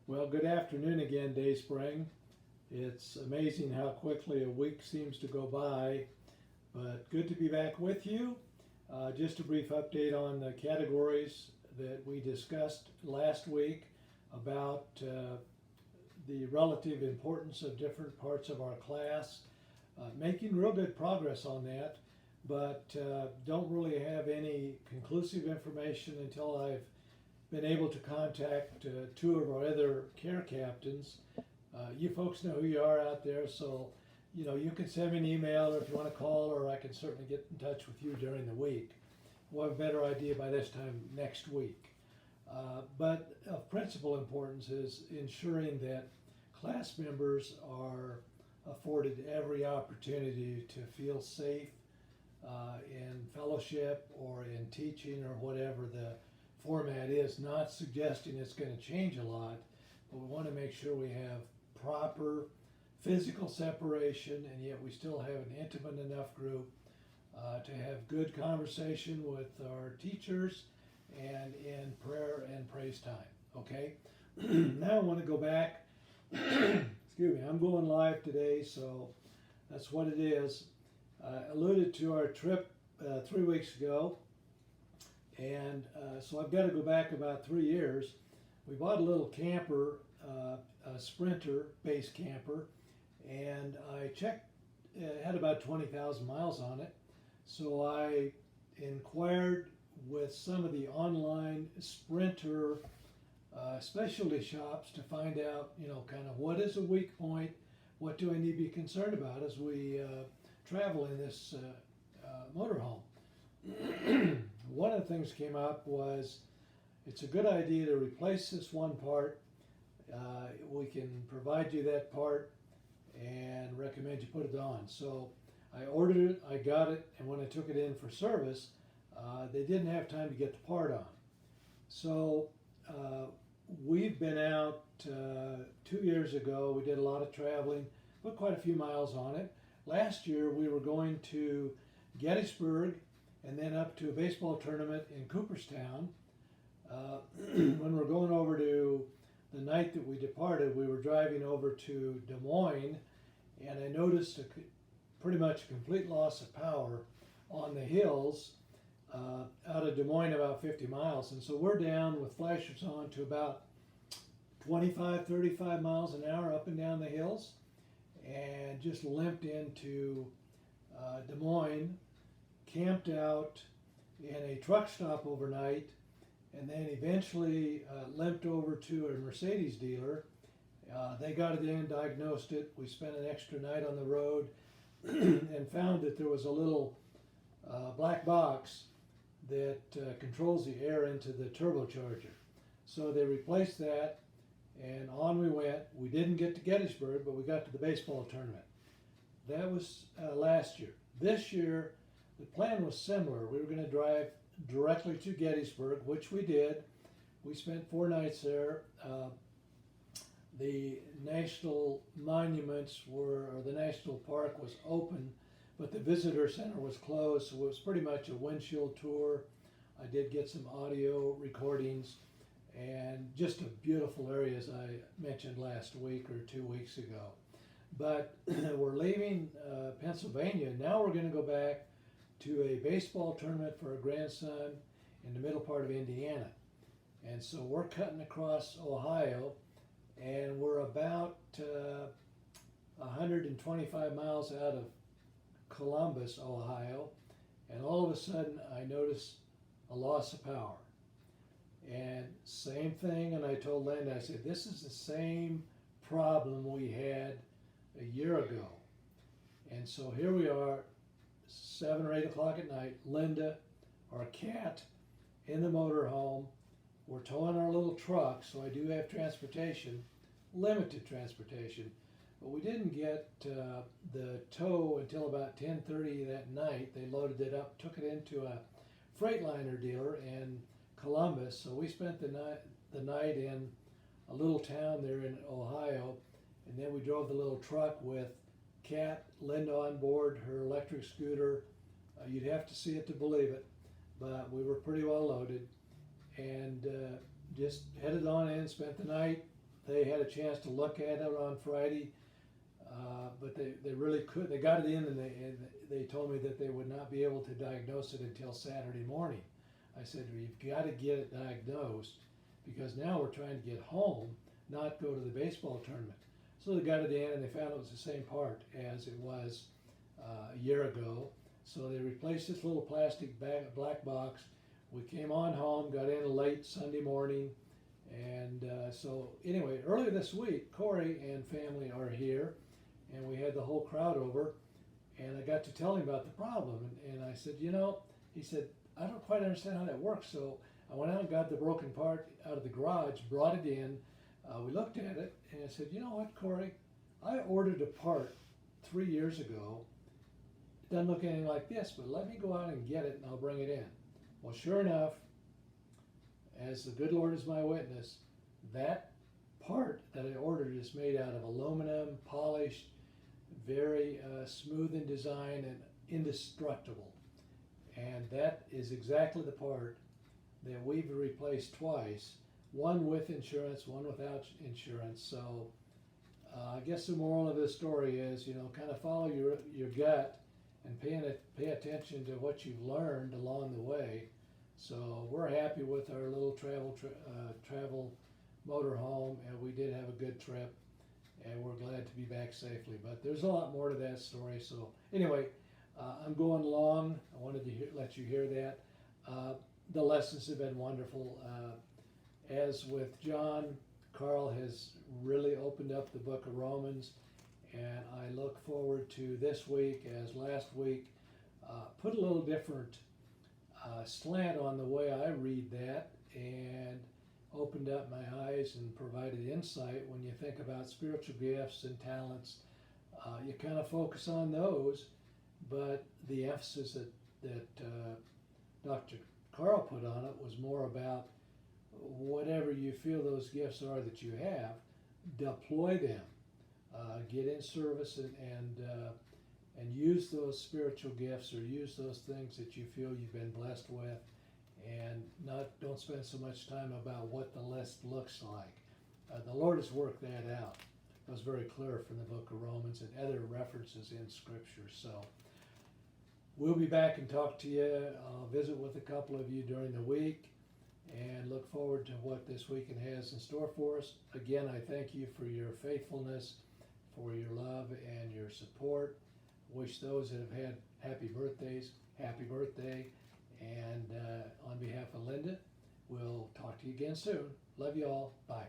Well, good afternoon again, Dayspring. It's amazing how quickly a week seems to go by, but good to be back with you. Just a brief update on the categories that we discussed last week about the relative importance of different parts of our class. Making real good progress on that, but don't really have any conclusive information until I've been able to contact two of our other care captains. You folks know who you are out there, so you can send me an email, or if you want to call, or I can certainly get in touch with you during the week. We'll have a better idea by this time next week. But of principal importance is ensuring that class members are afforded every opportunity to feel safe in fellowship or in teaching or whatever the format is. Not suggesting it's going to change a lot, but we want to make sure we have proper physical separation, and yet we still have an intimate enough group to have good conversation with our teachers and in prayer and praise time. Okay, now I want to go back. Excuse me, I'm going live today, so that's what it is. I alluded to our trip 3 weeks ago, and so I've got to go back about 3 years. We bought a little camper, a Sprinter base camper, and I checked, it had about 20,000 miles on it. So I inquired with some of the online Sprinter specialty shops to find out, kind of what is a weak point, what do I need to be concerned about as we travel in this motorhome. One of the things came up was it's a good idea to replace this one part. We can provide you that part and recommend you put it on. So I ordered it, I got it, and when I took it in for service, they didn't have time to get the part on. So we've been out 2 years ago. We did a lot of traveling, put quite a few miles on it. Last year we were going to Gettysburg and then up to a baseball tournament in Cooperstown. When we're going over to the night that we departed, we were driving over to Des Moines, and I noticed pretty much a complete loss of power on the hills out of Des Moines, about 50 miles. And so we're down with flashers on to about 25, 35 miles an hour up and down the hills, and just limped into Des Moines, camped out in a truck stop overnight, and then eventually limped over to a Mercedes dealer. They got it in, diagnosed it. We spent an extra night on the road and found that there was a little black box that controls the air into the turbocharger. So they replaced that, and on we went. We didn't get to Gettysburg, but we got to the baseball tournament. That was last year. This year, the plan was similar. We were going to drive directly to Gettysburg, which we did. We spent 4 nights there. The national monuments or the national park was open, but the visitor center was closed, so it was pretty much a windshield tour. I did get some audio recordings, and just a beautiful area, as I mentioned last week or 2 weeks ago. But we're leaving Pennsylvania. Now we're going to go back to a baseball tournament for a grandson in the middle part of Indiana. And so we're cutting across Ohio, and we're about 125 miles out of Columbus, Ohio, and all of a sudden I noticed a loss of power. And same thing, and I told Linda, I said, this is the same problem we had a year ago. And so here we are, 7 or 8 o'clock at night, Linda, our cat, in the motorhome. We're towing our little truck, so I do have transportation, limited transportation, but we didn't get the tow until about 10:30 that night. They loaded it up, took it into a Freightliner dealer in Columbus, so we spent the night in a little town there in Ohio, and then we drove the little truck with Kat, Linda on board, her electric scooter. You'd have to see it to believe it, but we were pretty well loaded, and just headed on in, spent the night they had a chance to look at it on Friday, but they really could. They got it in, and they told me that they would not be able to diagnose it until Saturday morning. I said, well, you've got to get it diagnosed, because now we're trying to get home, not go to the baseball tournament. So they got it in, and they found it was the same part as it was a year ago. So they replaced this little plastic black box. We came on home, got in late Sunday morning, and so anyway, earlier this week, Corey and family are here, and we had the whole crowd over, and I got to tell him about the problem, and I said, he said, I don't quite understand how that works. So I went out and got the broken part out of the garage, brought it in, we looked at it, and I said, you know what, Corey, I ordered a part 3 years ago. It doesn't look anything like this, but let me go out and get it, and I'll bring it in. Well, sure enough, as the good Lord is my witness, that part that I ordered is made out of aluminum, polished, very smooth in design and indestructible. And that is exactly the part that we've replaced twice, one with insurance, one without insurance. So I guess the moral of this story is, kind of follow your gut and pay attention to what you've learned along the way. So we're happy with our little travel motorhome, and we did have a good trip, and we're glad to be back safely. But there's a lot more to that story. So anyway, I'm going long. I wanted to let you hear that. The lessons have been wonderful. As with John, Carl has really opened up the book of Romans, and I look forward to this week, as last week put a little different slant on the way I read that, and opened up my eyes and provided insight. When you think about spiritual gifts and talents, you kind of focus on those, but the emphasis that Dr. Carl put on it was more about whatever you feel those gifts are that you have, deploy them, get in service and use those spiritual gifts, or use those things that you feel you've been blessed with, and don't spend so much time about what the list looks like. The Lord has worked that out. That was very clear from the book of Romans and other references in Scripture. So we'll be back and talk to you. I'll visit with a couple of you during the week, and look forward to what this weekend has in store for us. Again, I thank you for your faithfulness, for your love and your support. Wish those that have had happy birthdays, happy birthday. And on behalf of Linda, we'll talk to you again soon. Love you all. Bye.